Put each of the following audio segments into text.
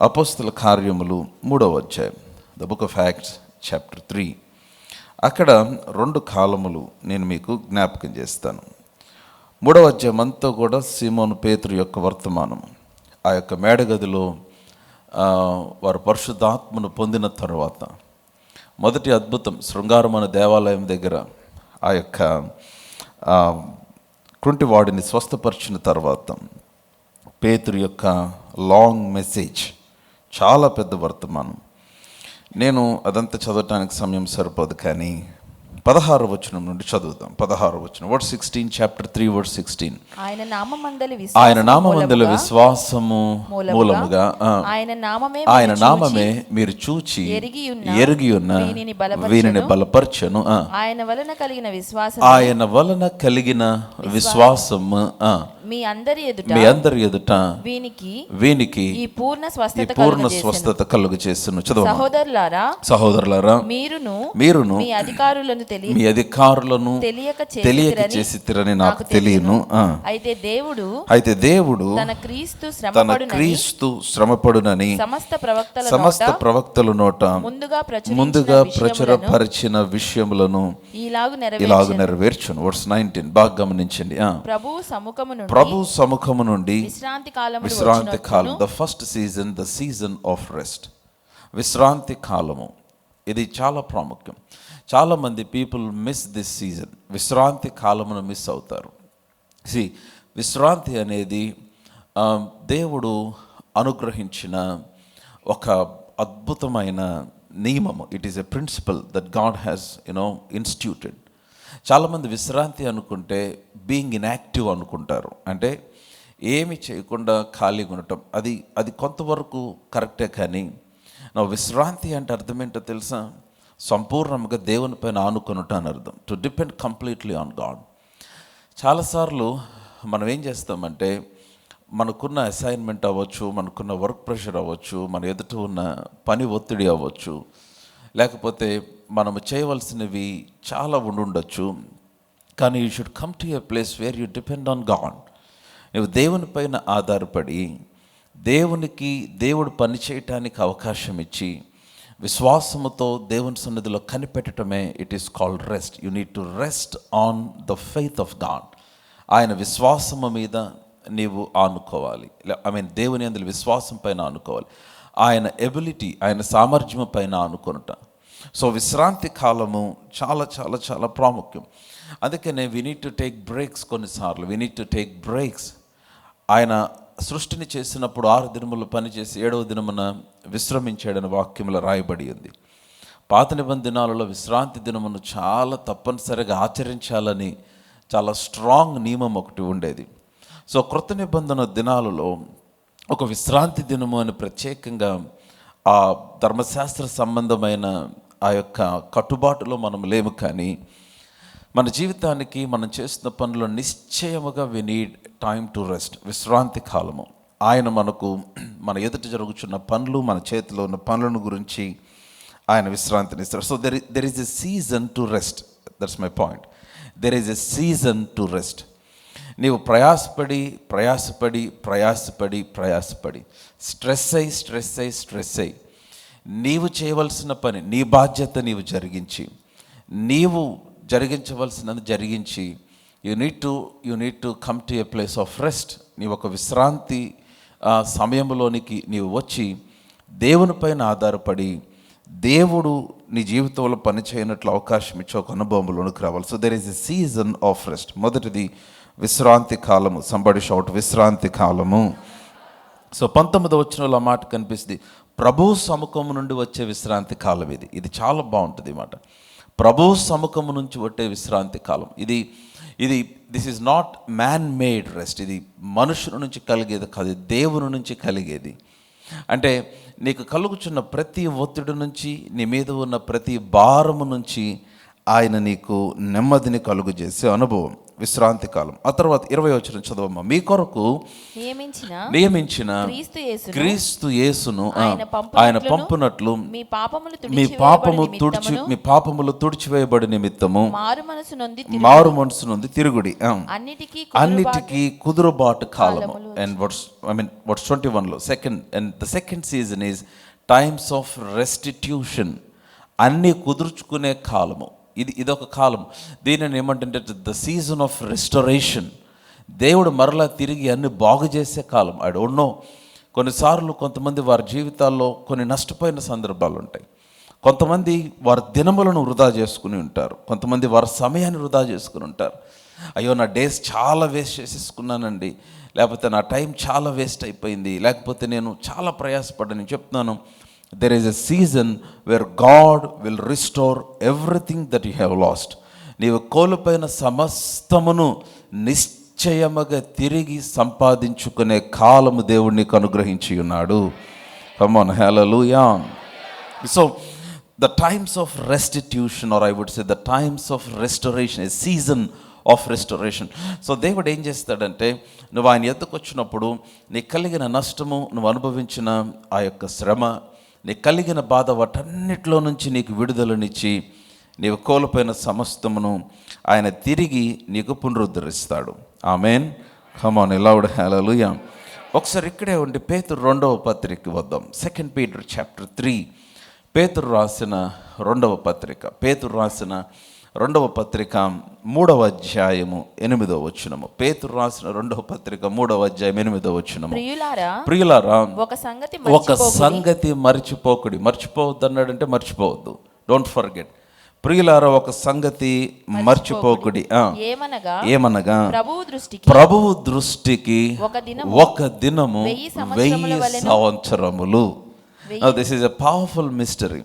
అపోస్తల కార్యములు 3వ అధ్యాయం, the book of acts chapter 3. అక్కడ 2 కాలములు నేను మీకు జ్ఞాపకం చేస్తాను. 3వ అధ్యాయం అంతా కూడా సీమోను పేతురు యొక్క వర్తమానం. ఆ యొక్క మేడగదిలో వారు పరిశుద్ధాత్మను పొందిన తర్వాత మొదటి అద్భుతం శృంగారమైన దేవాలయం దగ్గర ఆ యొక్క కుంటివాడిని స్వస్థపరిచిన తర్వాత పేతురు యొక్క లాంగ్ మెసేజ్, చాలా పెద్ద వర్తమానం. నేను అదంతా చదవటానికి సమయం సరిపోదు, కానీ 16వ వచనం నుండి చదువుతాం. 16వ వచనం, వర్స్ 16, చాప్టర్ 3 వర్స్ 16. ఆయన నామమందలి విశ్వాసము మూలముగా ఆయన నామమే మీరు చూచి ఎరిగి ఉన్న వీనిని బలపరచను. ఆయన వలన కలిగిన విశ్వాసము మీ అందరి ఎదుట వీనికి ఈ పూర్ణ స్వస్థత కలుగు చేస్తును. చదువు. సహోదరులారా మీరును మీ అధికారులను తెలియక చేసితిరని నాకు తెలియను. అయితే దేవుడు తన క్రీస్తు శ్రమపడునని సమస్త ప్రవక్తల నోట ముందుగా ప్రచురపరిచిన విషయములను ఇలాగు నెరవేర్చును. వర్స్ 19 బాగా గమనించండి. ప్రభు సముఖము నుండి విశ్రాంతి కాలం, the first season, the season of rest. విశ్రాంతి కాలము ఇది చాలా ప్రాముఖ్యం. చాలామంది పీపుల్ మిస్ దిస్ సీజన్. విశ్రాంతి కాలమును మిస్ అవుతారు. విశ్రాంతి అనేది దేవుడు అనుగ్రహించిన ఒక అద్భుతమైన నియమము. It is a principal that God has ఇన్స్టిట్యూటెడ్. చాలామంది విశ్రాంతి అనుకుంటే బీయింగ్ ఇన్యాక్టివ్ అనుకుంటారు, అంటే ఏమి చేయకుండా ఖాళీగా ఉండటం. అది కొంతవరకు కరెక్టే, కానీ నా విశ్రాంతి అంటే అర్థం ఏంటో తెలుసా? సంపూర్ణంగా దేవుని పైన ఆనుకొనుట అని అర్థం. To depend completely on God. చాలాసార్లు మనం ఏం చేస్తామంటే, మనకున్న అసైన్మెంట్ అవ్వచ్చు, మనకున్న వర్క్ ప్రెషర్ అవ్వచ్చు, మన ఎదుట ఉన్న పని ఒత్తిడి అవ్వచ్చు, లేకపోతే మనము చేయవలసినవి చాలా ఉండొచ్చు, కానీ you should come to a place where you depend on God. నువ్వు దేవుని పైన ఆధారపడి దేవుడు పని చేయటానికి అవకాశం ఇచ్చి విశ్వాసముతో దేవుని సన్నిధిలో కనిపెట్టడమే it is called rest. You need to rest on the faith of God. ఆయన విశ్వాసము మీద నీవు ఆనుకోవాలి. దేవుని అందులో విశ్వాసం పైన ఆనుకోవాలి. ఆయన ఎబిలిటీ, ఆయన సామర్థ్యం పైన ఆనుకొనుట. సో విశ్రాంతి కాలము చాలా చాలా చాలా ప్రాముఖ్యం. అందుకనే we need to take breaks. కొన్నిసార్లు we need to take breaks. ఆయన సృష్టిని చేసినప్పుడు 6 దినములు పనిచేసి 7వ దినమున విశ్రమించాడని వాక్యములో రాయబడి ఉంది. పాత నిబంధనలలో విశ్రాంతి దినమును చాలా తప్పనిసరిగా ఆచరించాలని చాలా స్ట్రాంగ్ నియమం ఒకటి ఉండేది. సో క్రొత్త నిబంధన దినాలలో ఒక విశ్రాంతి దినము అని ప్రత్యేకంగా ఆ ధర్మశాస్త్ర సంబంధమైన ఆ యొక్క కట్టుబాటులో మనం లేము, కానీ మన జీవితానికి మనం చేస్తున్న పనులు నిశ్చయముగా we need time to rest. విశ్రాంతి కాలము. ఆయన మన ఎదుట జరుగుతున్న పనులు, మన చేతిలో ఉన్న పనులను గురించి ఆయన విశ్రాంతిని ఇస్తారు. So there is a season to rest. That's my point. There is a season to rest. నీవు ప్రయాసపడి స్ట్రెస్ అయి నీవు చేయవలసిన పని, నీ బాధ్యత నీవు జరిగించవలసినది జరిగించి you need to come to a place of rest. నీవు ఒక విశ్రాంతి సమయంలోనికి నీవు వచ్చి దేవుని పైన ఆధారపడి దేవుడు నీ జీవితంలో పనిచేయనట్లు అవకాశం ఇచ్చే ఒక అనుభవంలోనికి రావాలి. So there is a season of rest. మొదటిది విశ్రాంతి కాలము. సంబడి షౌట్, విశ్రాంతి కాలము. సో 19వ వచనంలో ఆ మాట కనిపిస్తుంది. ప్రభు సముఖము నుండి వచ్చే విశ్రాంతి కాలం ఇది చాలా బాగుంటుంది మాట. ప్రభు సముఖము నుంచి వచ్చే విశ్రాంతి కాలం ఇది this is not man made rest. ఇది మనుషుల నుంచి కలిగేది కాదు, దేవుని నుంచి కలిగేది. అంటే నీకు కలుగుచున్న ప్రతి ఒత్తిడి నుంచి, నీ మీద ఉన్న ప్రతి భారము నుంచి ఆయన నీకు నెమ్మదిని కలుగు చేసే అనుభవం. విశ్రాంతి కాలం. ఆ తర్వాత 20వ వచనం చదవమ్మా. మీ కొరకు నియమించిన క్రీస్తు యేసును ఆయన పంపునట్లు మీ పాపములు తుడిచివేయబడి నిమిత్తము మారు మనసు నుండి తిరుగుడి. అన్నిటికీ కుదురుబాటు కాలము. అండ్ వర్స్ 21లో the second season is times of restitution. అన్నీ కుదుర్చుకునే కాలము. ఇదొక కాలం. దీనిని ఏమంటే ద సీజన్ ఆఫ్ రెస్టరేషన్. దేవుడు మరలా తిరిగి అన్ని బాగు చేసే కాలం. ఐ డోంట్ నో, కొన్నిసార్లు కొంతమంది వారి జీవితాల్లో కొన్ని నష్టపోయిన సందర్భాలు ఉంటాయి. కొంతమంది వారి దినములను వృధా చేసుకుని ఉంటారు, కొంతమంది వారి సమయాన్ని వృధా చేసుకుని ఉంటారు. అయ్యో నా డేస్ చాలా వేస్ట్ చేసేసుకున్నానండి, లేకపోతే నా టైం చాలా వేస్ట్ అయిపోయింది, లేకపోతే నేను చాలా ప్రయాసపడ్డాను. చెప్తున్నాను, there is a season where God will restore everything that you have lost. నీవు కోల్పోయిన సమస్తమును నిశ్చయముగా తిరిగి సంపాదించుకునే కాలము దేవుడు నీకు అనుగ్రహించి ఉన్నాడు. Come on, hallelujah. So the times of restitution, or I would say the times of restoration, a season of restoration. So దేవుడు ఏం చేస్తాడంటే, నువ్వు ఆయన ఎద్దుకు వచ్చినప్పుడు నీకు కలిగిన నష్టము, నువ్వు అనుభవించిన ఆ యొక్క శ్రమ, నీకు కలిగిన బాధ, వాటన్నిటిలో నుంచి నీకు విడుదలనిచ్చి నీవు కోల్పోయిన సమస్తమును ఆయన తిరిగి నీకు పునరుద్ధరిస్తాడు. ఆమేన్. కమ్ ఆన్, లౌడ్ హల్లెలూయా. ఒకసారి ఇక్కడే ఉండి పేతురు 2వ పత్రిక వద్దాం. 2 Peter chapter 3. పేతురు రాసిన 2వ పత్రిక 2వ పత్రిక 3వ అధ్యాయము 8వ వచనము. పేతురు రాసిన 2వ పత్రిక 3వ అధ్యాయం 8వ వచనము. ప్రియులారా, ఒక సంగతి మర్చిపోకుడి. మర్చిపోవద్దు అన్నాడంటే మర్చిపోవద్దు, డోంట్ ఫర్గెట్. ప్రియులారా, ఒక సంగతి మర్చిపోకుడి. ఏమనగా ప్రభువు దృష్టికి ఒక దినము 1000 సంవత్సరములు. This is a powerful mystery.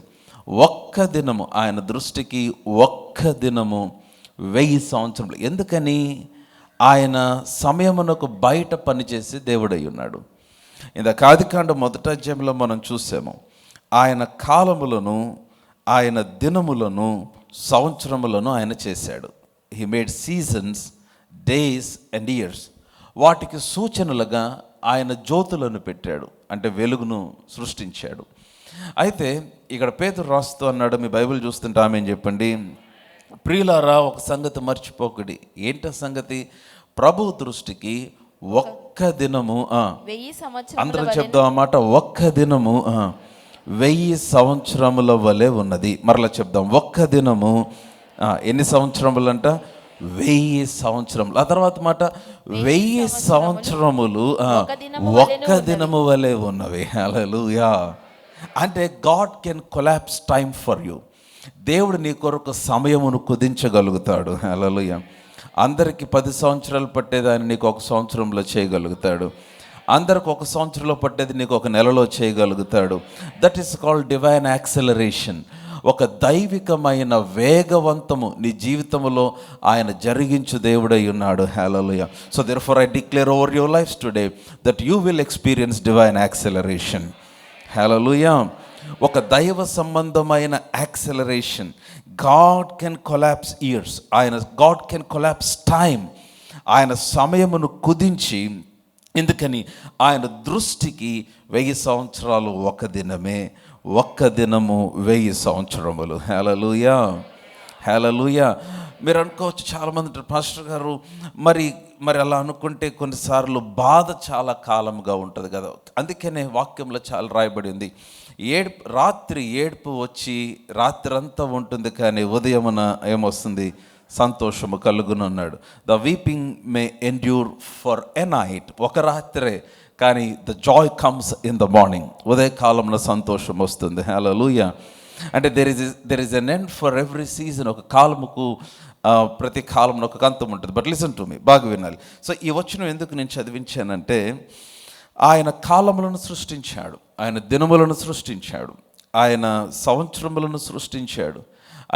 ఒక్క దినము ఆయన దృష్టికి, ఒక్క దినము 1000 సంవత్సరములు. ఎందుకని? ఆయన సమయమునకు బయట పనిచేసి దేవుడై ఉన్నాడు. ఇందాక ఆదికాండ 1వ అధ్యాయంలో మనం చూసాము, ఆయన కాలములను, ఆయన దినములను, సంవత్సరములను ఆయన చేశాడు. He made seasons, days and years. వాటికి సూచనలుగా ఆయన జ్యోతులను పెట్టాడు, అంటే వెలుగును సృష్టించాడు. అయితే ఇక్కడ పేతురు రాస్తూ అన్నాడు, మీ బైబిల్ చూస్తుంటే ఆమె చెప్పండి, ప్రియులారా, ఒక సంగతి మర్చిపోకుడి. ఏంట సంగతి? ప్రభు దృష్టికి ఒక్క దినము, అందరూ చెప్దాం అన్నమాట, ఒక్క దినము 1000 సంవత్సరముల వలె ఉన్నది. మరలా చెప్దాం, ఒక్క దినము ఎన్ని సంవత్సరములు అంట? 1000 సంవత్సరములు. ఆ తర్వాత మాట 1000 సంవత్సరములు ఒక్క దినము వలె ఉన్నవి. హల్లెలూయా. అంటే God can collapse time for you. దేవుడు నీ కొరకు సమయమును కుదించగలుగుతాడు. హల్లెలూయా. అందరికి 10 సంవత్సరాలు పట్టేది ఆయన నీకు 1 సంవత్సరంలో చేయగలుగుతాడు. అందరికి 1 సంవత్సరంలో పట్టేది నీకు 1 నెలలో చేయగలుగుతాడు. That is called divine acceleration. ఒక దైవికమైన వేగవంతము నీ జీవితంలో ఆయన జరిగించు దేవుడై ఉన్నాడు. Hallelujah. So therefore I declare over your lifes today that you will experience divine acceleration. Hallelujah. ఒక దైవ సంబంధమైన acceleration. God can collapse years. God can collapse time. ఆయన సమయమును కుదించి, ఎందుకని? ఆయన దృష్టికి 1000 సంవత్సరాలు ఒక దినమే, ఒక్క దినము 1000 సంవత్సరములు. హల్లెలూయా, హల్లెలూయా. మీరు అనుకోవచ్చు, చాలామంది పాస్టర్ గారు మరి అలా అనుకుంటే కొన్నిసార్లు బాధ చాలా కాలంగా ఉంటుంది కదా. అందుకనే వాక్యంలో చాలా రాయబడి ఉంది, రాత్రి ఏడుపు వచ్చి రాత్రంతా ఉంటుంది, కానీ ఉదయమున ఏమొస్తుంది? సంతోషము కలుగునన్నాడు. The weeping may endure for a night. ఒక రాత్రే, కానీ the joy comes in the morning. ఉదయకాలంలో సంతోషం వస్తుంది. హల్లెలూయా. అంటే there is an end for every season. ఒక కాలముకు, ప్రతి కాలంలో ఒక అంతం ఉంటుంది. బట్ లిసన్ టు మీ, బాగా వినాలి. సో ఈ వచనం ఎందుకు నేను చదివించానంటే, ఆయన కాలములను సృష్టించాడు, ఆయన దినములను సృష్టించాడు, ఆయన సంవత్సరములను సృష్టించాడు.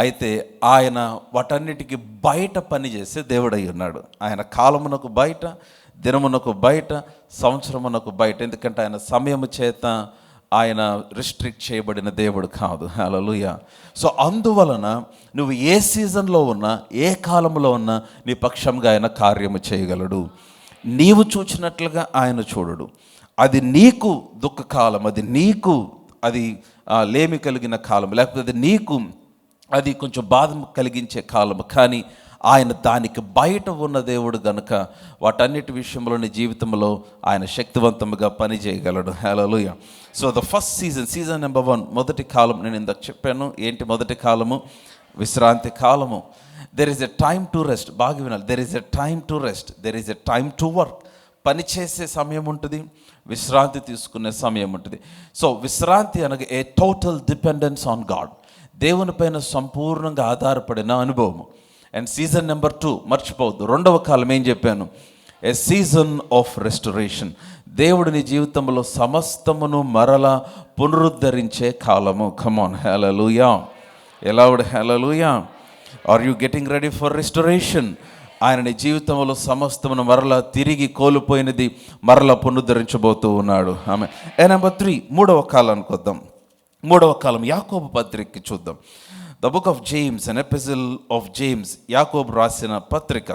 అయితే ఆయన వాటన్నిటికీ బయట పనిచేసే దేవుడై ఉన్నాడు. ఆయన కాలమునకు బయట, దినమునకు బయట, సంవత్సరమునకు బయట. ఎందుకంటే ఆయన సమయము చేత ఆయన రిస్ట్రిక్ట్ చేయబడిన దేవుడు కాదు. హల్లెలూయా. సో అందువలన నువ్వు ఏ సీజన్లో ఉన్నా, ఏ కాలంలో ఉన్నా నీ పక్షంగా ఆయన కార్యము చేయగలడు. నీవు చూచినట్లుగా ఆయన చూడడు. అది నీకు దుఃఖకాలం, అది నీకు అది లేమి కలిగిన కాలం, లేకపోతే అది నీకు అది కొంచెం బాధ కలిగించే కాలం, కానీ ఆయన దానికి బయట ఉన్న దేవుడు గనుక వాటన్నిటి విషయంలో నీ జీవితంలో ఆయన శక్తివంతంగా పని చేయగలడు. Hallelujah. So the first season number 1, మొదటి కాలం నేను ఇందాక చెప్పాను. ఏంటి మొదటి కాలము? విశ్రాంతి కాలము. There is a time to rest. బాగా వినాలి. There is a time to rest, there is a time to work. పని చేసే సమయం ఉంటుంది, విశ్రాంతి తీసుకునే సమయం ఉంటుంది. సో విశ్రాంతి అనగా a total dependence on God, దేవుని పైన సంపూర్ణంగా ఆధారపడిన అనుభవము. అండ్ సీజన్ నెంబర్ 2 మర్చిపోవద్దు, రెండవ కాలం ఏం చెప్పాను? A season of restoration. దేవుడు నీ జీవితంలో సమస్తమును మరలా పునరుద్ధరించే కాలము. Come on, hallelujah. A loud hallelujah. Are you getting ready for restoration? ఆయన నీ జీవితంలో సమస్తమును మరలా తిరిగి కోల్పోయినది మరలా పునరుద్ధరించబోతూ ఉన్నాడు. ఆమె. నెంబర్ 3, మూడవ కాలానికి వద్దాం. మూడవ కాలం యాకోబు పత్రిక చూద్దాం. The book of James, an epistle of James. Yakobu రాసిన పత్రిక.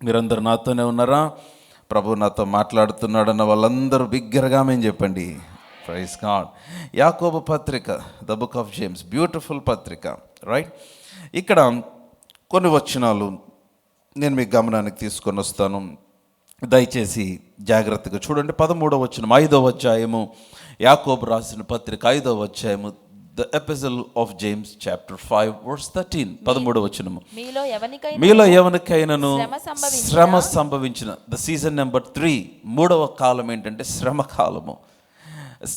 మీరందరూ నాతోనే ఉన్నారా? ప్రభు నాతో మాట్లాడుతున్నాడన్న వాళ్ళందరూ బిగ్గరగా మేము చెప్పండి. Praise God. యాకోబు పత్రిక, the book of James, beautiful పత్రిక, రైట్? ఇక్కడ కొన్ని వచనాలు నేను మీ గమనానికి తీసుకొని వస్తాను, దయచేసి జాగ్రత్తగా చూడండి. 13వ వచనం, 5వ అధ్యాయము, యాకోబు రాసిన పత్రిక 5వ అధ్యాయము, the epistle of James chapter 5 verse 13. 13వ వచనము, మీలో ఎవరికైనాను శ్రమ సంభవించిన. ద సీజన్ నెంబర్ 3, మూడవ కాలం ఏంటంటే శ్రమ కాలము.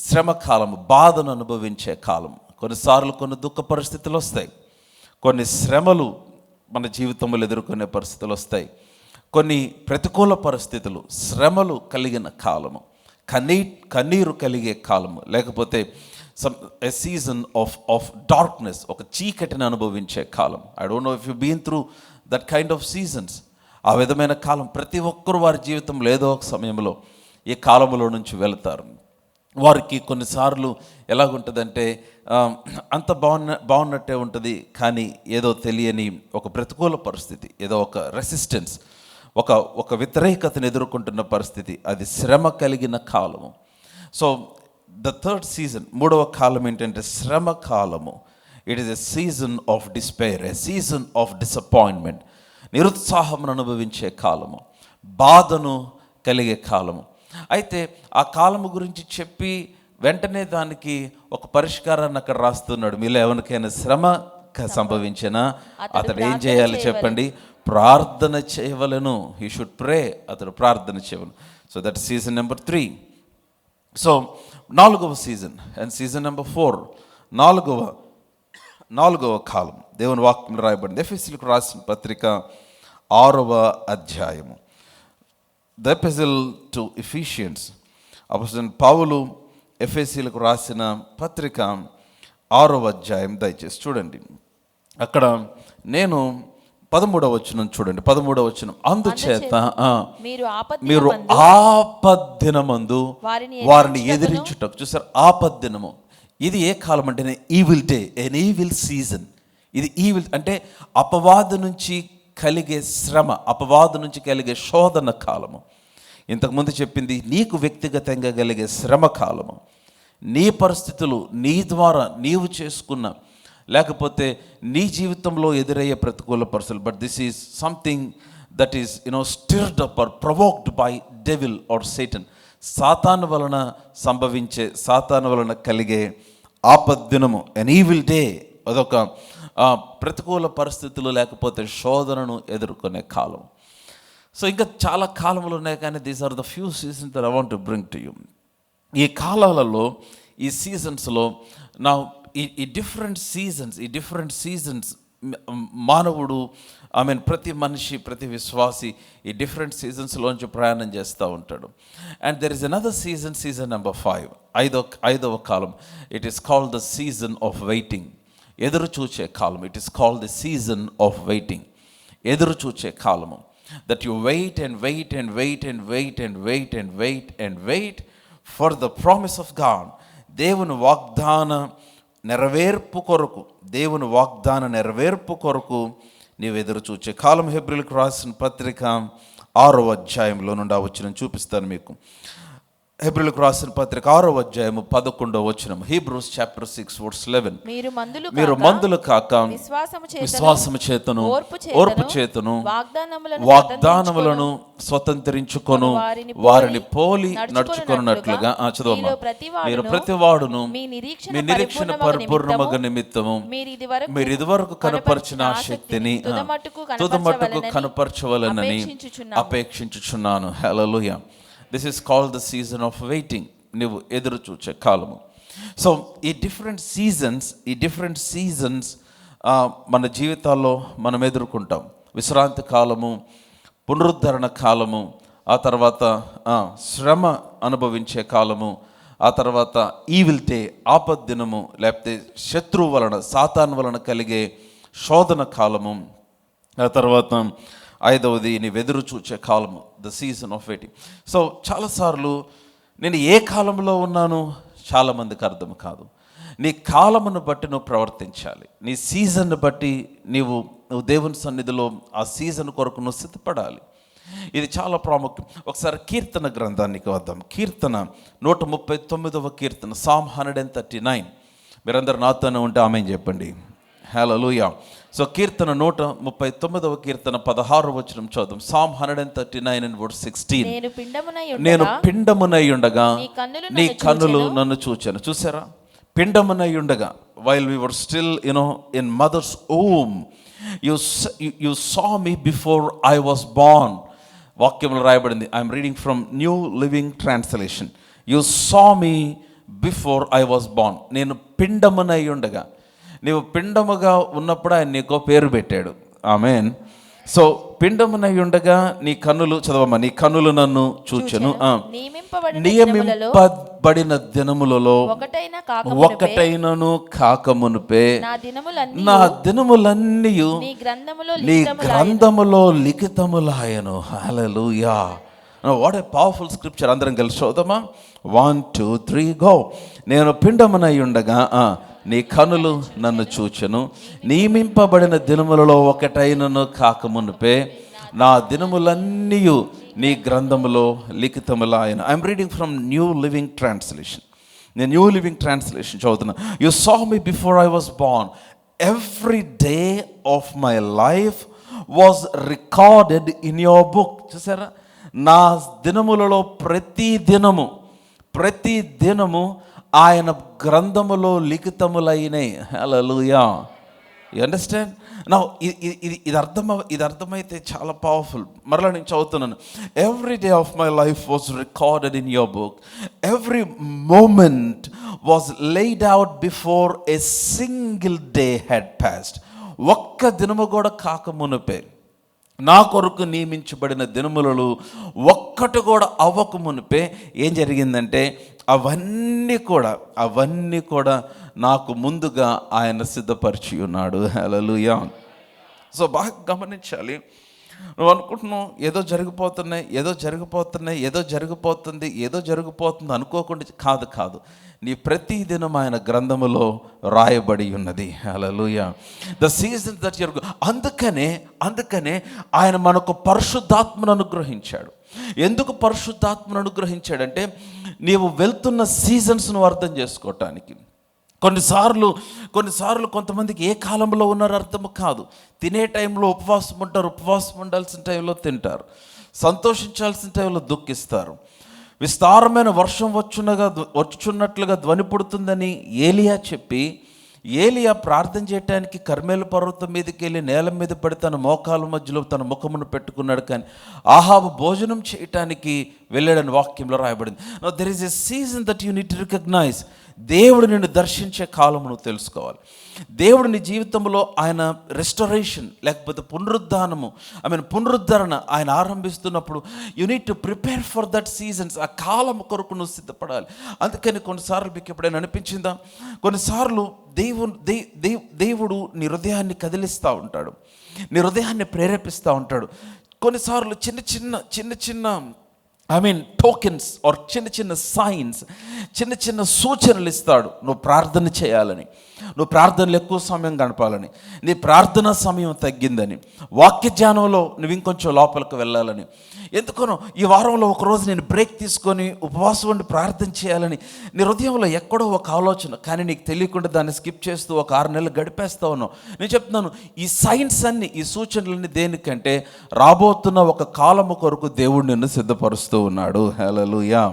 శ్రమ కాలము, బాధను అనుభవించే కాలం. కొన్నిసార్లు కొన్ని దుఃఖ పరిస్థితులు వస్తాయి, కొన్ని శ్రమలు మన జీవితంలో ఎదుర్కొనే పరిస్థితులు వస్తాయి, కొన్ని ప్రతికూల పరిస్థితులు, శ్రమలు కలిగిన కాలము, కన్నీరు కలిగే కాలము, లేకపోతే ఎ సీజన్ ఆఫ్ డార్క్నెస్, ఒక చీకటిని అనుభవించే కాలం. I don't know if you been through that kind of seasons. ఆ విధమైన కాలం ప్రతి ఒక్కరు వారి జీవితంలో ఏదో ఒక సమయంలో ఈ కాలంలో నుంచి వెళ్తారు. వారికి కొన్నిసార్లు ఎలాగుంటుందంటే అంత బాగున్నట్టే ఉంటుంది, కానీ ఏదో తెలియని ఒక ప్రతికూల పరిస్థితి, ఏదో ఒక రెసిస్టెన్స్, ఒక వ్యతిరేకతను ఎదుర్కొంటున్న పరిస్థితి, అది శ్రమ కలిగిన కాలము. సో ద థర్డ్ సీజన్, మూడవ కాలం ఏంటంటే శ్రమ కాలము. It is a season of despair, a season of disappointment. నిరుత్సాహమును అనుభవించే కాలము, బాధను కలిగే కాలము. అయితే ఆ కాలము గురించి చెప్పి వెంటనే దానికి ఒక పరిష్కారాన్ని అక్కడ రాస్తున్నాడు. మీలో ఎవరికైనా శ్రమ సంభవించినా అతడు ఏం చేయాలి చెప్పండి? ప్రార్థన చేయవలెను. He should pray. అతడు ప్రార్థన చేయవలను. So that season number 3. So 4వ సీజన్ అండ్ సీజన్ నెంబర్ 4, 4వ కాలం. దేవుని వాక్యం రాయబడింది ఎఫెసీయులకు రాసిన పత్రిక 6వ అధ్యాయము. The epistle to Ephesians. అపోస్తలుడైన పౌలు ఎఫెసీయులకు రాసిన పత్రిక 6వ అధ్యాయం, దయచేసి చూడండి. అక్కడ నేను 13వ వచనం చూడండి. 13వ వచనం, అందుచేత మీరు ఆపద్దినమందు వారిని ఎదిరించుటకు. చూసారు, ఆపద్దినము. ఇది ఏ కాలం అంటే ఈవిల్ డే, ఎన్ ఈవిల్ సీజన్. ఇది ఈవిల్ అంటే అపవాదు నుంచి కలిగే శ్రమ, అపవాదు నుంచి కలిగే శోధన కాలము. ఇంతకుముందు చెప్పింది నీకు వ్యక్తిగతంగా కలిగే శ్రమ కాలము. నీ పరిస్థితులు, నీ ద్వారా నీవు చేసుకున్న, లేకపోతే నీ జీవితంలో ఎదురయ్యే ప్రతికూల పరిస్థితులు. But this is something that is stirred up or provoked by devil or Satan. సాతాను వలన సంభవించే, సాతాను వలన కలిగే ఆపద్దినము, ఎన్ ఈవిల్ డే. అదొక ప్రతికూల పరిస్థితులు లేకపోతే శోధనను ఎదుర్కొనే కాలం. సో ఇంకా చాలా కాలములు ఉన్నాయి, కానీ these are the few seasons that I want to bring to you. ఈ కాలాలలో, ఈ సీజన్స్లో నా ఈ డిఫరెంట్ సీజన్స్ మానవుడు, ప్రతి మనిషి, ప్రతి విశ్వాసి ఈ డిఫరెంట్ సీజన్స్లోంచి ప్రయాణం చేస్తూ ఉంటాడు. And there is another season number 5, ఐదవ కాలం. It is called the season of waiting. ఎదురు చూచే కాలం. It is called the season of waiting. ఎదురు చూచే కాలము. That you wait and wait and wait and wait and wait and wait and wait for the promise of God. దేవుని వాగ్దాన నెరవేర్పు కొరకు, దేవుని వాగ్దాన నెరవేర్పు కొరకు నీవు ఎదురు చూచే కాలం. హెబ్రీయులకు రాసిన పత్రిక 6వ అధ్యాయంలో నుండి ఆ వచనం చూపిస్తాను మీకు. హెబ్రీయులకు రాసిన పత్రిక 6వ అధ్యాయము 11వ వచనం. Hebrews chapter 6 verse 11. మీరు మందులు కాక విశ్వాసము చేతను ఓర్పు చేతను వాగ్దానములను స్వతంత్రించుకొను వారిని పోలి నడుచుకొనున్నట్లుగా చదవమ్మా. మీరు ప్రతివాడును మీ నిరీక్షణ పరిపూర్ణమగు నిమిత్తము మీరు ఇదివరకు కనపరిచిన ఆ శక్తిని తుదమట్టుకు కనపరచవలనని అపేక్షించుచున్నాను. Hallelujah. This is called the season of waiting. నువ్వు ఎదురు చూచే కాలము. సో ఈ డిఫరెంట్ సీజన్స్ మన జీవితాల్లో మనం ఎదుర్కొంటాం. విశ్రాంతి కాలము, పునరుద్ధరణ కాలము, ఆ తర్వాత శ్రమ అనుభవించే కాలము, ఆ తర్వాత ఈవిల్ డే ఆపద్దినము, లేకపోతే శత్రువు వలన సాతాను వలన కలిగే శోధన కాలము, ఆ తర్వాత 5వది నీవు ఎదురు చూచే కాలము, the season of waiting. So చాలాసార్లు నేను ఏ కాలంలో ఉన్నాను చాలామందికి అర్థం కాదు. నీ కాలమును బట్టి నువ్వు ప్రవర్తించాలి. నీ సీజన్ను బట్టి నువ్వు దేవుని సన్నిధిలో ఆ సీజన్ కొరకు నువ్వు సిద్ధపడాలి. ఇది చాలా ప్రాముఖ్యం. ఒకసారి కీర్తన గ్రంథానికి వద్దాం. కీర్తన 139వ కీర్తన, సామ్ 139. మీరందరూ నాతోనే ఉంటే ఆమేన్ చెప్పండి. హల్లెలూయా. సో కీర్తన 139వ కీర్తన 16వ వచనం చదువు. Psalm 139 and verse 16. నేను పిండమునై ఉండగా నీ కన్నులు నన్ను చూచాను. చూసారా? పిండమునై ఉండగా, while we were still in mother's womb, you saw me before I was born. వాక్యంలో రాయబడింది. I'm reading from New Living translation. You saw me before I was born. నేను పిండమునై ఉండగా, నీవు పిండముగా ఉన్నప్పుడు ఆయన నీకో పేరు పెట్టాడు. ఆమేన్. సో పిండమునై ఉండగా నీ కన్నులు, చదవమ్మా, నీ కన్నులు నన్ను చూచెను. నియమింపబడిన దినములలో ఒకటైనను కాకమునుపే నా దినములన్నీయు నీ గ్రంథములో లిఖితములాయను. Hallelujah. What a powerful scripture. అందరం కలిసి చదువుదామా? 1 2 3 గో. నేను పిండమునై ఉండగా నీ కనులు నన్ను చూచెను, నియమింపబడిన దినములలో ఒకటైనను కాకమునుపే నా దినములన్నీయు నీ గ్రంథములో లిఖితములాయను. I'm reading from New Living Translation. నేను న్యూ లివింగ్ ట్రాన్స్లేషన్ చదువుతున్నా. You saw me before I was born. Every day of my life was recorded in your book. చూసారా? నా దినములలో ప్రతి దినము ఆయన గ్రంథములో లిఖితములైనై. హల్లెలూయా. You understand? నా ఇది అర్థమైతే చాలా పవర్ఫుల్. మరలా నేను చదువుతున్నాను. Every day of my life was recorded in your book. Every moment was laid out before a single day had passed. ఒక్క దినము కూడా కాకమునుపే, నా కొరకు నియమించబడిన దినములలో ఒక్కటి కూడా అవ్వక మునిపే ఏం జరిగిందంటే అవన్నీ కూడా నాకు ముందుగా ఆయన సిద్ధపరిచి ఉన్నాడు. హల్లెలూయా. సో బాగా గమనించాలి. నువ్వు అనుకుంటున్నావు ఏదో జరిగిపోతుంది అనుకోకుండా కాదు. నీ ప్రతి దినం ఆయన గ్రంథములో రాయబడి ఉన్నది. Hallelujah. The season that you're. అందుకనే ఆయన మనకు పరిశుద్ధాత్మను అనుగ్రహించాడు. ఎందుకు పరిశుద్ధాత్మను అనుగ్రహించాడంటే నీవు వెళ్తున్న సీజన్స్ను అర్థం చేసుకోవటానికి. కొన్నిసార్లు కొంతమందికి ఏ కాలంలో ఉన్నారో అర్థం కాదు. తినే టైంలో ఉపవాసం ఉంటారు, ఉపవాసం ఉండాల్సిన టైంలో తింటారు, సంతోషించాల్సిన టైంలో దుఃఖిస్తారు. విస్తారమైన వర్షం వచ్చుచున్నట్లుగా ధ్వని పుడుతుందని ఏలియా ప్రార్థన చేయడానికి కర్మేలు పర్వతం మీదకి వెళ్ళి నేల మీద పడి తన మోకాల మధ్యలో తన ముఖమును పెట్టుకున్నాడు. కానీ ఆహాబు భోజనం చేయటానికి వెళ్ళాడని వాక్యంలో రాయబడింది. Now there is a season that you need to recognise. దేవుడు నిన్ను దర్శించే కాలం నువ్వు తెలుసుకోవాలి. దేవుడు నీ జీవితంలో ఆయన రెస్టరేషన్ లేకపోతే పునరుద్ధరణ ఆయన ఆరంభిస్తున్నప్పుడు you need to prepare for that seasons. ఆ కాలం కొరకు నువ్వు సిద్ధపడాలి. అందుకని కొన్నిసార్లు మీకు ఎప్పుడైనా అనిపించిందా? కొన్నిసార్లు దేవుడు నీ హృదయాన్ని కదిలిస్తూ ఉంటాడు, నీ హృదయాన్ని ప్రేరేపిస్తూ ఉంటాడు. కొన్నిసార్లు చిన్న టోకెన్స్ ఆర్ చిన్న చిన్న సైన్స్, చిన్న చిన్న సూచనలు ఇస్తాడు. నువ్వు ప్రార్థన చేయాలని, నువ్వు ప్రార్థనలు ఎక్కువ సమయం గడపాలని, నీ ప్రార్థనా సమయం తగ్గిందని, వాక్య ధ్యానంలో నువ్వు ఇంకొంచెం లోపలికి వెళ్ళాలని. ఎందుకనో ఈ వారంలో ఒకరోజు నేను బ్రేక్ తీసుకొని ఉపవాసం ఉండి ప్రార్థన చేయాలని నీ హృదయంలో ఎక్కడో ఒక ఆలోచన, కానీ నీకు తెలియకుండా దాన్ని స్కిప్ చేస్తూ ఒక 6 నెలలు గడిపేస్తా ఉన్నావు. నేను చెప్తున్నాను, ఈ సైన్స్ అన్ని, ఈ సూచనలన్నీ దేనికంటే రాబోతున్న ఒక కాలము కొరకు దేవుడు నిన్ను సిద్ధపరుస్తూ ఉన్నాడు. Hallelujah,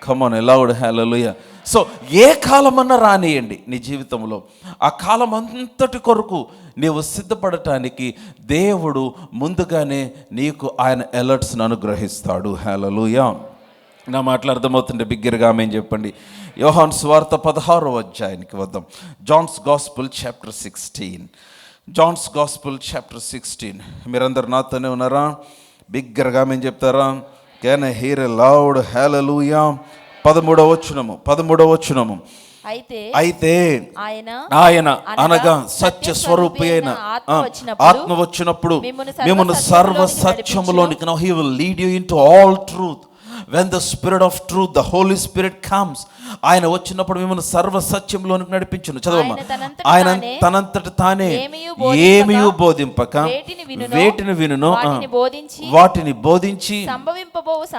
come on loud hallelujah. So ఏ కాలమన్నా రానియండి నీ జీవితంలో, ఆ కాలం అంతటి కొరకు నీవు సిద్ధపడటానికి దేవుడు ముందుగానే నీకు ఆయన అలర్ట్స్ని అనుగ్రహిస్తాడు. హల్లెలూయా. నా మాటలు అర్థమవుతుంటే బిగ్గరగా ఆమేన్ చెప్పండి. యోహాను సువార్త 16వ అధ్యాయానికి వద్దాం. John's gospel chapter 16. John's gospel chapter 16. మీరందరు నాతోనే ఉన్నారా? బిగ్గరగా ఆమేన్ చెప్తారా? Can I hear a loud hallelujah. 13వ వచనము. అయితే ఆయన అనగా సత్య స్వరూపి అయిన ఆత్మ వచ్చినప్పుడు మిమ్మల్ని సర్వ సత్యములోనికి, now he will lead you into all truth. When the Spirit of truth, the Holy Spirit comes, ఆయన వచ్చినప్పుడు మిమ్మల్ని సర్వ సత్యంలోనికి నడిపించును. చదవమ్మా. ఆయన తనంతట తానే ఏమీ బోధింపక వేటిని వినును వాటిని బోధించి,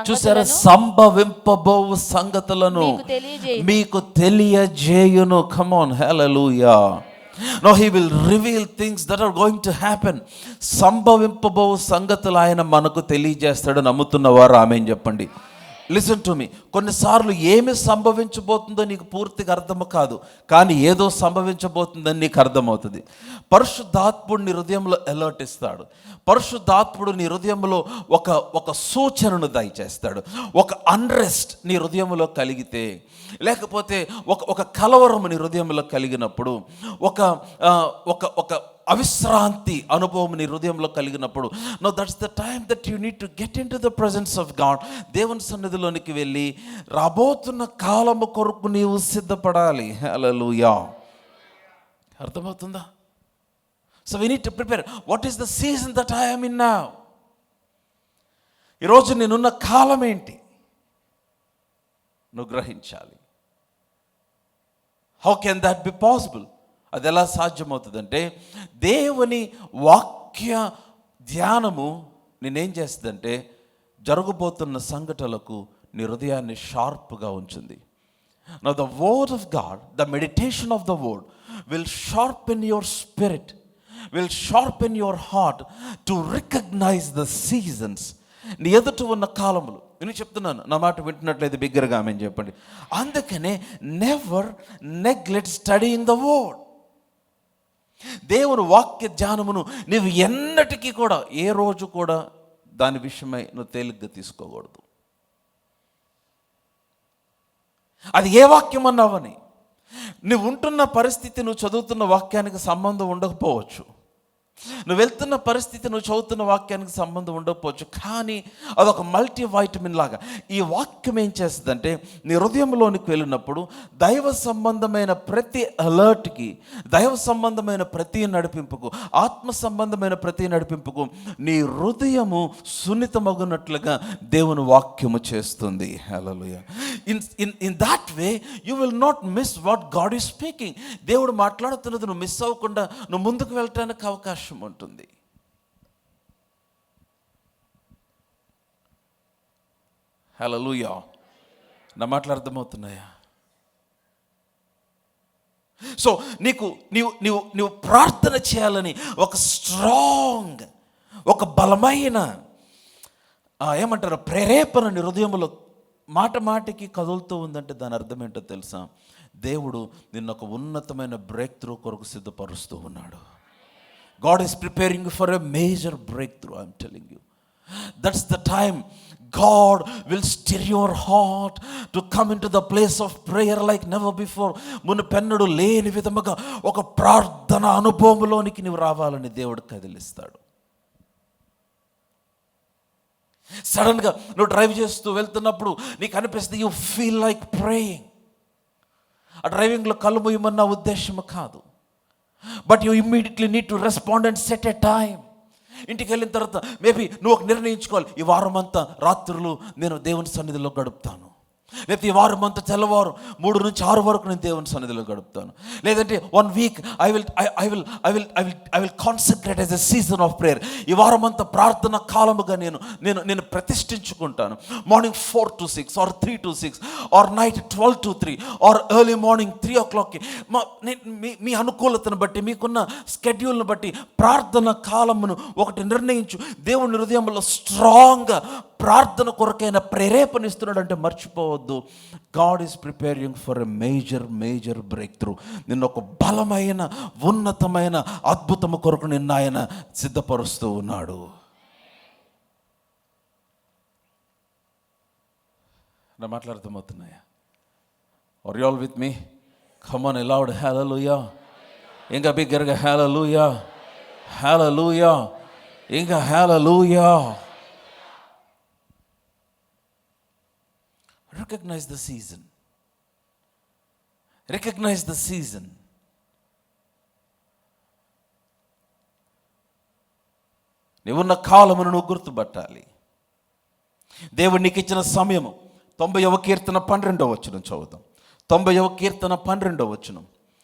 చూసారా, సంభవింపబోవు సంగతులను మీకు తెలియజేయును. Come on, hallelujah. No, he will reveal things that are going to happen. సంభవింపబోవు సంగతులు ఆయన మనకు తెలియజేస్తాడు. నమ్ముతున్న వారు ఆమేన్ చెప్పండి. Listen to me. కొన్నిసార్లు ఏమి సంభవించబోతుందో నీకు పూర్తిగా అర్థం కాదు, కానీ ఏదో సంభవించబోతుందని నీకు అర్థమవుతుంది. పరిశుద్ధాత్ముడు నీ హృదయంలో అలర్ట్ ఇస్తాడు. పరిశుద్ధాత్ముడు నీ హృదయంలో ఒక సూచనను దయచేస్తాడు. ఒక అన్రెస్ట్ నీ హృదయంలో కలిగితే, లేకపోతే ఒక కలవరం నీ హృదయంలో కలిగినప్పుడు, ఒక అవిశ్రాంతి అనుభవం నీ హృదయంలో కలిగినప్పుడు, know that's the time that you need to get into the presence of God. దేవుని సన్నిధిలోనికి వెళ్ళి రాబోతున్న కాలము కొరకు నీవు సిద్ధపడాలి. హల్లెలూయా. అర్థమవుతుందా? So we need to prepare. What is the season that I am in now? ఈరోజు నేనున్న కాలం ఏంటి నువ్వు గ్రహించాలి. How can that be possible? అది ఎలా సాధ్యమవుతుందంటే, దేవుని వాక్య ధ్యానము నేనేం చేస్తుందంటే, జరగబోతున్న సంఘటనలకు నీ హృదయాన్ని షార్ప్గా ఉంచుంది. Now the word of God, the meditation of the word will sharpen your spirit, will sharpen your heart to recognize the seasons. నీ ఎదుట ఉన్న కాలములు నేను చెప్తున్నాను, నా మాట వింటున్నట్లయితే బిగ్గరగా ఆమేన్ చెప్పండి. అందుకనే never neglect studying the word. దేవుని వాక్య ధ్యానమును నీవు ఎన్నటికీ కూడా, ఏ రోజు కూడా దాని విషయమై నువ్వు తేలిగ్గా తీసుకోకూడదు. అది ఏ వాక్యం అన్నావని, నువ్వు ఉంటున్న పరిస్థితి, నువ్వు చదువుతున్న వాక్యానికి సంబంధం ఉండకపోవచ్చు, నువ్వు వెళ్తున్న పరిస్థితి, నువ్వు చదువుతున్న వాక్యానికి సంబంధం ఉండకపోవచ్చు, కానీ అదొక మల్టీ వైటమిన్ లాగా ఈ వాక్యం ఏం చేస్తుందంటే, నీ హృదయంలోనికి వెళ్ళినప్పుడు దైవ సంబంధమైన ప్రతి అలర్ట్కి, దైవ సంబంధమైన ప్రతి నడిపింపుకు, ఆత్మ సంబంధమైన ప్రతి నడిపింపుకు నీ హృదయము సున్నితమగునట్లుగా దేవుని వాక్యము చేస్తుంది. Hallelujah. In that way you will not miss what God is speaking. దేవుడు మాట్లాడుతున్నది నువ్వు మిస్ అవ్వకుండా నువ్వు ముందుకు వెళ్ళటానికి అవకాశం ఉంటుంది. హల్లెలూయా. నా మాటలు అర్థమవుతున్నాయా? సో నీవు ప్రార్థన చేయాలని ఒక స్ట్రాంగ్, ఒక బలమైన ఏమంటారు ప్రేరేపణ నీ హృదయంలో మాట మాటికి కదులుతూ ఉందంటే దాని అర్థం ఏంటో తెలుసా? దేవుడు నిన్ను ఒక ఉన్నతమైన బ్రేక్ త్రూ కొరకు సిద్ధపరుస్తూ ఉన్నాడు. God is preparing you for a major breakthrough, I'm telling you. That's the time God will stir your heart to come into the place of prayer like never before. మునుపెన్నడూ లేని విధముగా ఒక ప్రార్థన అనుభవంలోనికి నీవు రావాలని దేవుడు కదిలిస్తాడు. సడన్గా నువ్వు డ్రైవ్ చేస్తూ వెళ్తున్నప్పుడు నీకు అనిపిస్తుంది, యూ ఫీల్ లైక్ ప్రేయింగ్. ఆ డ్రైవింగ్లో కళ్ళు మూయమన్న ఉద్దేశం కాదు, but you immediately need to respond and set a time. ఇంటికి వెళ్ళిన తర్వాత మేబీ నువ్వు ఒక నిర్ణయించుకోవాలి, ఈ వారం అంతా రాత్రులు నేను దేవుని సన్నిధిలో గడుపుతాను, లేకపోతే ఈ వారం అంతా తెల్లవారు 3 నుంచి 6 వరకు నేను దేవుని సన్నిధిలో గడుపుతాను, లేదంటే 1 week I will concentrate as a season of prayer. ఈ వారం అంతా ప్రార్థన కాలముగా నేను ప్రతిష్ఠించుకుంటాను. Morning 4 to 6 or 3 to 6 or night 12 to 3 or early morning 3 o'clock. మీ అనుకూలతను బట్టి, మీకున్న స్కెడ్యూల్ని బట్టి ప్రార్థన కాలమును ఒకటి నిర్ణయించు. దేవుని హృదయంలో స్ట్రాంగ్గా ప్రార్థన కొరకైన ప్రేరేపణ ఇస్తున్నాడు అంటే మర్చిపోవద్దు. God is preparing for a major break through. నిన్న ఒక బలమైన ఉన్నతమైన అద్భుతము కొరకు నిన్న ఆయన సిద్ధపరుస్తూ ఉన్నాడు. నా మాట్లాడుతున్నాయా? Are you all with me? Come on a loud hallelujah. ఇంకా బిగ్గరగా హల్లెలూయా, హల్లెలూయా, ఇంకా హల్లెలూయా. Recognize the season. Recognize the season. నీవున్న కాలమును నువ్వు గుర్తుపట్టాలి. దేవుడు నీకు ఇచ్చిన సమయము. 90వ కీర్తన 12వ వచనం చదువుతాం. 90వ కీర్తన 12వ వచనం.